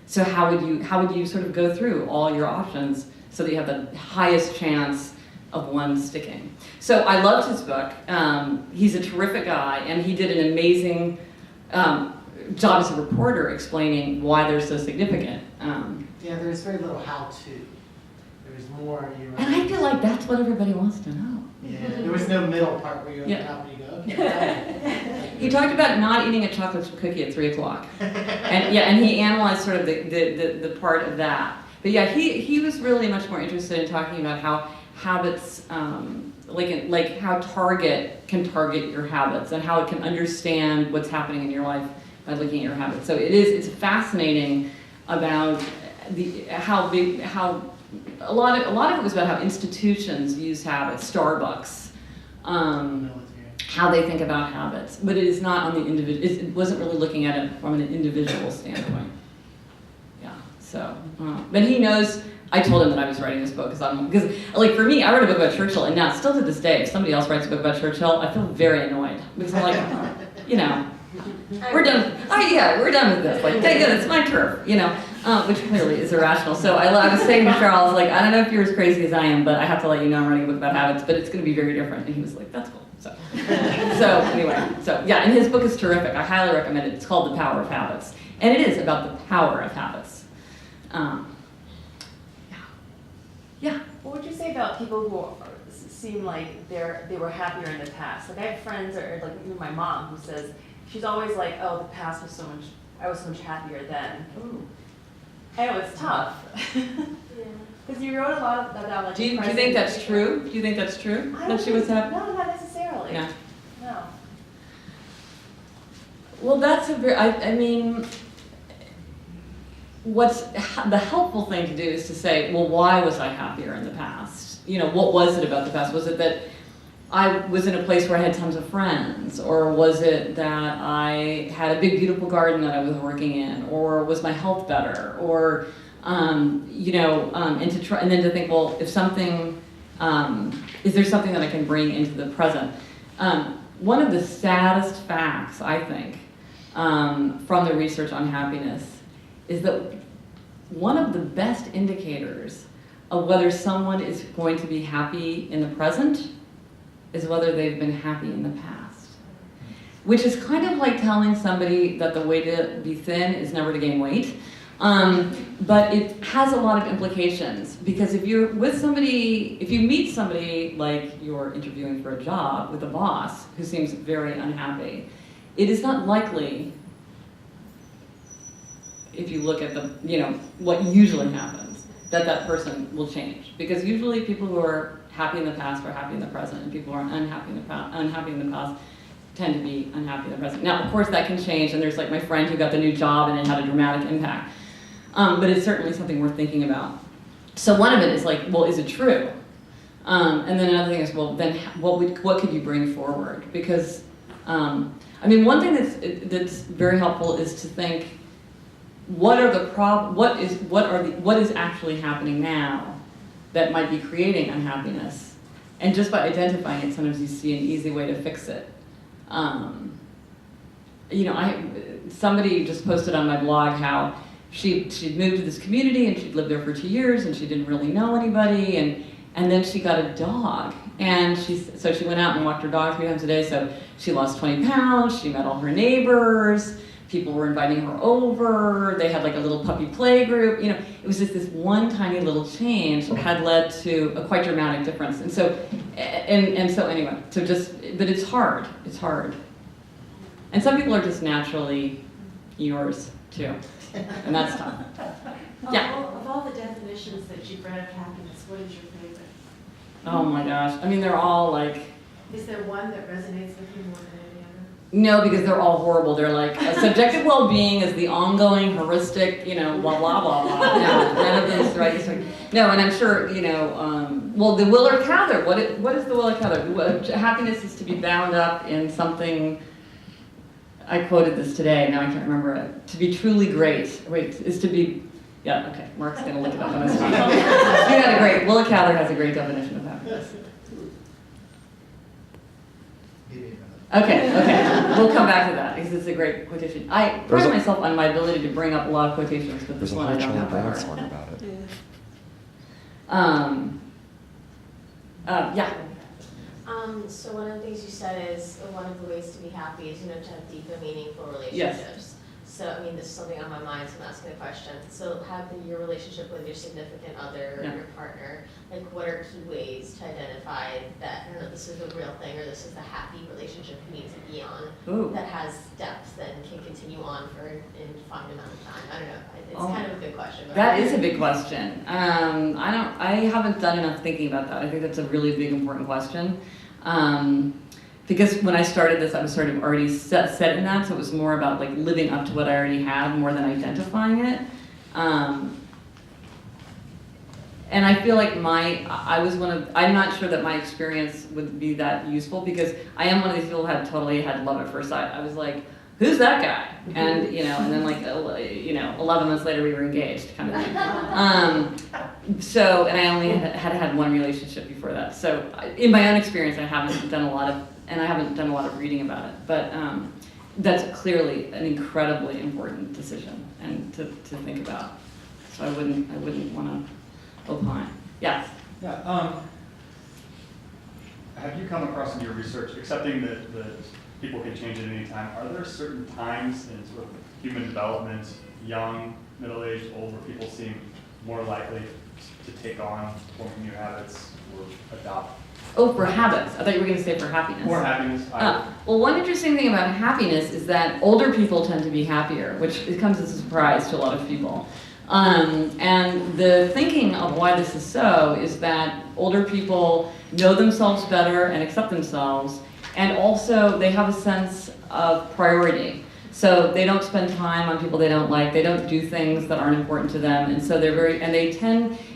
So how would you sort of go through all your options so that you have the highest chance of one sticking? So I loved his book. He's a terrific guy, and he did an amazing job as a reporter explaining why they're so significant. Yeah, there's very little how-to. There was more... And I feel like that's what everybody wants to know. Yeah, there was no middle part where you're at the top and you go, okay. He talked about not eating a chocolate chip cookie at 3 o'clock. And he analyzed sort of the part of that. But yeah, he was really much more interested in talking about how habits, like how Target can target your habits and how it can understand what's happening in your life by looking at your habits. So it's fascinating about how a lot of it was about how institutions use habits, Starbucks, how they think about habits, but it is not on the individual. It wasn't really looking at it from an individual standpoint. Yeah. So, but he knows. I told him that I was writing this book because like for me, I wrote a book about Churchill, and now still to this day, if somebody else writes a book about Churchill, I feel very annoyed because I'm like, you know, we're done. Oh yeah, we're done with this. Like, okay, good, it's my turf, you know, which clearly is irrational. So I was saying to Charles, like, I don't know if you're as crazy as I am, but I have to let you know I'm writing a book about habits, but it's going to be very different. And he was like, that's cool. So anyway, so yeah, and his book is terrific. I highly recommend it. It's called The Power of Habits, and it is about the power of habits. Yeah. What would you say about people who seem like they were happier in the past? Like I have friends, or like even my mom, who says she's always like, "Oh, the past was I was so much happier then." Ooh. I know it's tough. Because you wrote a lot about like. Do you think that's true? Do you think that's true? That she was happy? No, not necessarily. Yeah. No. Well, that's a very. I mean. What's the helpful thing to do is to say, well, why was I happier in the past? You know, what was it about the past? Was it that I was in a place where I had tons of friends? Or was it that I had a big, beautiful garden that I was working in? Or was my health better? Or, you know, and then to think, well, if something, is there something that I can bring into the present? One of the saddest facts, I think, from the research on happiness is that one of the best indicators of whether someone is going to be happy in the present is whether they've been happy in the past. Which is kind of like telling somebody that the way to be thin is never to gain weight. But it has a lot of implications, because if you're with somebody, if you meet somebody like you're interviewing for a job with a boss who seems very unhappy, it is not likely, if you look at the, you know, what usually happens, that person will change. Because usually people who are happy in the past are happy in the present, and people who are unhappy in the past tend to be unhappy in the present. Now, of course, that can change, and there's like my friend who got the new job and it had a dramatic impact. But it's certainly something worth thinking about. So one of it is like, well, is it true? And then another thing is, well, then what could you bring forward? Because, I mean, one thing that's very helpful is to think, what is actually happening now that might be creating unhappiness? And just by identifying it, sometimes you see an easy way to fix it. And somebody just posted on my blog how she'd moved to this community and she'd lived there for 2 years and she didn't really know anybody, and then she got a dog. And so she went out and walked her dog 3 times a day, so she lost 20 pounds, she met all her neighbors, people were inviting her over, they had like a little puppy play group, it was just this one tiny little change had led to a quite dramatic difference. And so, anyway, but it's hard, And some people are just naturally yours too, and that's tough. Yeah. Of all the definitions that you've read of happiness, what is your favorite? Oh my gosh, they're all like... Is there one that resonates with you more than any other? No, because they're all horrible. They're like, subjective well-being is the ongoing, heuristic, blah, blah, blah, blah. No, none of them is the right story. No, and I'm sure, well, the Willer Cather, what is the Willer Cather? Happiness is to be bound up in something, I quoted this today, now I can't remember it. To be truly great, is to be, yeah, okay, Mark's gonna look it up on his phone. Willer Cather has a great definition of happiness. Okay, we'll come back to that because it's a great quotation. I pride myself on my ability to bring up a lot of quotations, but this one I don't have by heart. Song about it. Yeah. So one of the things you said is one of the ways to be happy is, to have deep and meaningful relationships. Yes. So, this is something on my mind, so I'm asking a question. So having your relationship with your significant other or your partner, what are key ways to identify that, this is a real thing or this is the happy relationship you need to be on that has depth and can continue on for an indefined amount of time? I don't know. It's kind of a big question. That is a big question. I haven't done enough thinking about that. I think that's a really big, important question. Because when I started this, I was sort of already set in that, so it was more about living up to what I already had more than identifying it. And I feel like I'm not sure that my experience would be that useful because I am one of these people who totally had love at first sight. I was like, who's that guy? And, and then 11 months later we were engaged kind of thing. And I only had one relationship before that. So in my own experience, I haven't done a lot of reading about it. But that's clearly an incredibly important decision and to think about. So I wouldn't want to opine. Yes? Yeah. Have you come across in your research, accepting that people can change at any time, are there certain times in sort of human development, young, middle-aged, older people seem more likely to take on forming new habits or adopt? Oh, for habits. I thought you were going to say for happiness. For happiness. Well, one interesting thing about happiness is that older people tend to be happier, which comes as a surprise to a lot of people. And the thinking of why this is so is that older people know themselves better and accept themselves, and also they have a sense of priority. So they don't spend time on people they don't like, they don't do things that aren't important to them, and so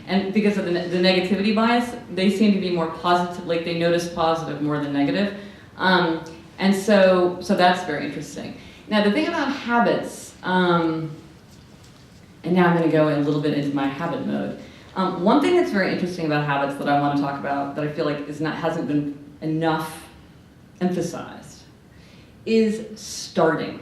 and because of the negativity bias, they seem to be more positive, they notice positive more than negative. And so that's very interesting. Now the thing about habits, and now I'm going to go a little bit into my habit mode. One thing that's very interesting about habits that I want to talk about that I feel like hasn't been enough emphasized is starting.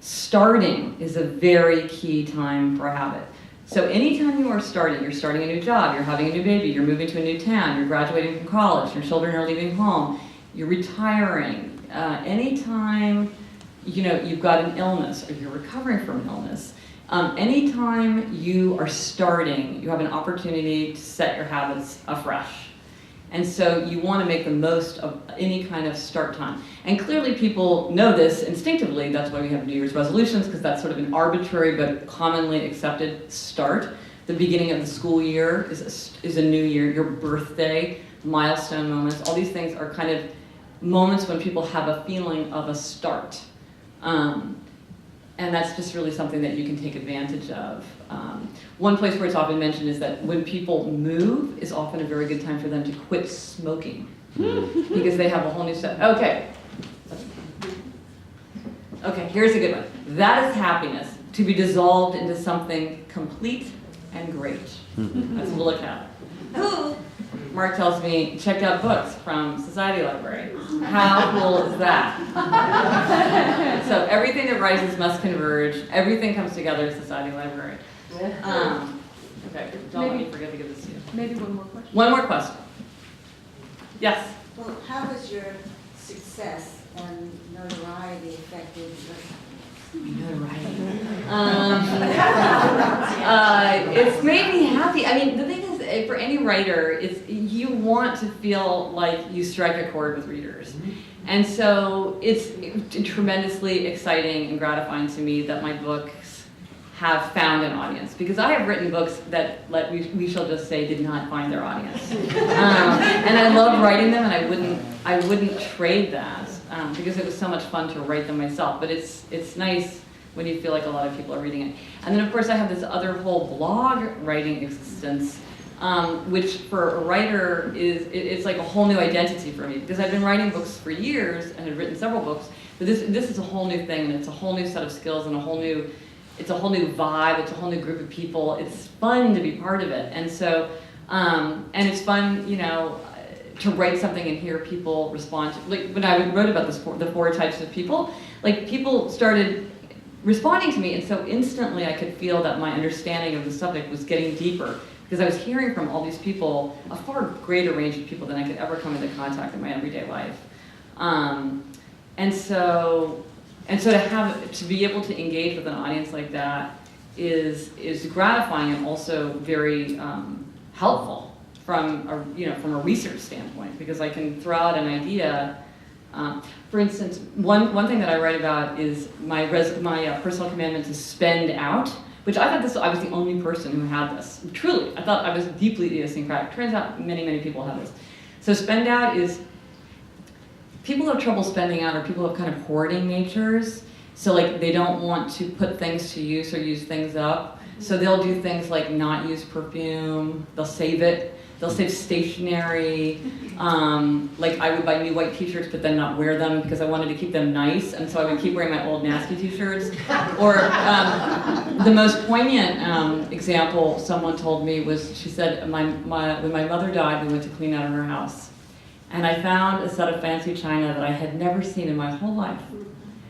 Starting is a very key time for a habit. So anytime you are starting, you're starting a new job, you're having a new baby, you're moving to a new town, you're graduating from college, your children are leaving home, you're retiring, anytime you've got an illness or you're recovering from an illness, anytime you are starting, you have an opportunity to set your habits afresh. And so you want to make the most of any kind of start time. And clearly people know this instinctively. That's why we have New Year's resolutions, because that's sort of an arbitrary but commonly accepted start. The beginning of the school year is a new year, your birthday, milestone moments. All these things are kind of moments when people have a feeling of a start. And that's just really something that you can take advantage of. One place where it's often mentioned is that when people move is often a very good time for them to quit smoking because they have a whole new set. Okay, here's a good one. That is happiness, to be dissolved into something complete and great. That's Willa Cather, who Mark tells me, check out books from Society Library. How cool is that? So everything that rises must converge. Everything comes together at Society Library. Okay, don't let me forget to give this to you. Maybe one more question. One more question. Yes? Well, how has your success and notoriety affected your It's made me happy. I mean, the thing is, for any writer, you want to feel like you strike a chord with readers. And so it's tremendously exciting and gratifying to me that my books have found an audience. Because I have written books that, we shall just say, did not find their audience. And I love writing them, and I wouldn't trade that. Because it was so much fun to write them myself. But it's nice when you feel like a lot of people are reading it. And then of course I have this other whole blog writing existence, which for a writer it's like a whole new identity for me, because I've been writing books for years and have written several books, but this is a whole new thing, and it's a whole new set of skills and it's a whole new vibe, it's a whole new group of people. It's fun to be part of it. And so, and it's fun, to write something and hear people respond to, like when I wrote about the 4 types of people, like people started responding to me, and so instantly I could feel that my understanding of the subject was getting deeper, because I was hearing from all these people, a far greater range of people than I could ever come into contact in my everyday life. And so to be able to engage with an audience like that is gratifying and also very helpful from a research standpoint, because I can throw out an idea. For instance, one thing that I write about is my personal commandment to spend out, which I thought I was the only person who had this. Truly, I thought I was deeply idiosyncratic. Turns out many, many people have this. So spend out is, people have trouble spending out, or people have kind of hoarding natures. So like they don't want to put things to use or use things up. So they'll do things like not use perfume, they'll save it. They'll save stationery. Like I would buy new white t-shirts but then not wear them because I wanted to keep them nice, and so I would keep wearing my old nasty t-shirts. Or the most poignant example someone told me was, she said, when my mother died, we went to clean out her house. And I found a set of fancy china that I had never seen in my whole life.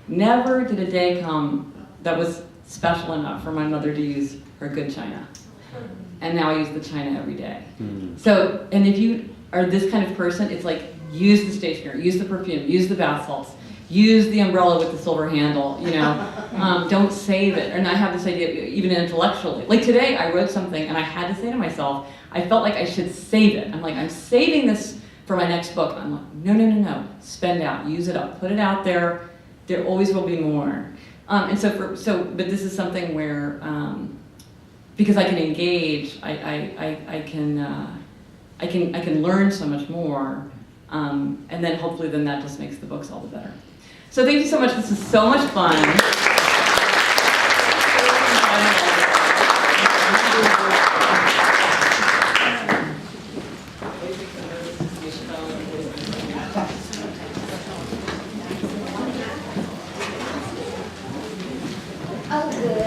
Never did a day come that was special enough for my mother to use her good china. And now I use the china every day. So, and if you are this kind of person, it's like, use the stationery, use the perfume, use the bath salts, use the umbrella with the silver handle, don't save it. And I have this idea, even intellectually. Like today, I wrote something and I had to say to myself, I felt like I should save it. I'm like, I'm saving this for my next book. I'm like, no, spend out, use it up, put it out there. There always will be more. But this is something where, because I can engage, I can learn so much more, and then hopefully that just makes the books all the better. So thank you so much. This is so much fun. Oh, good.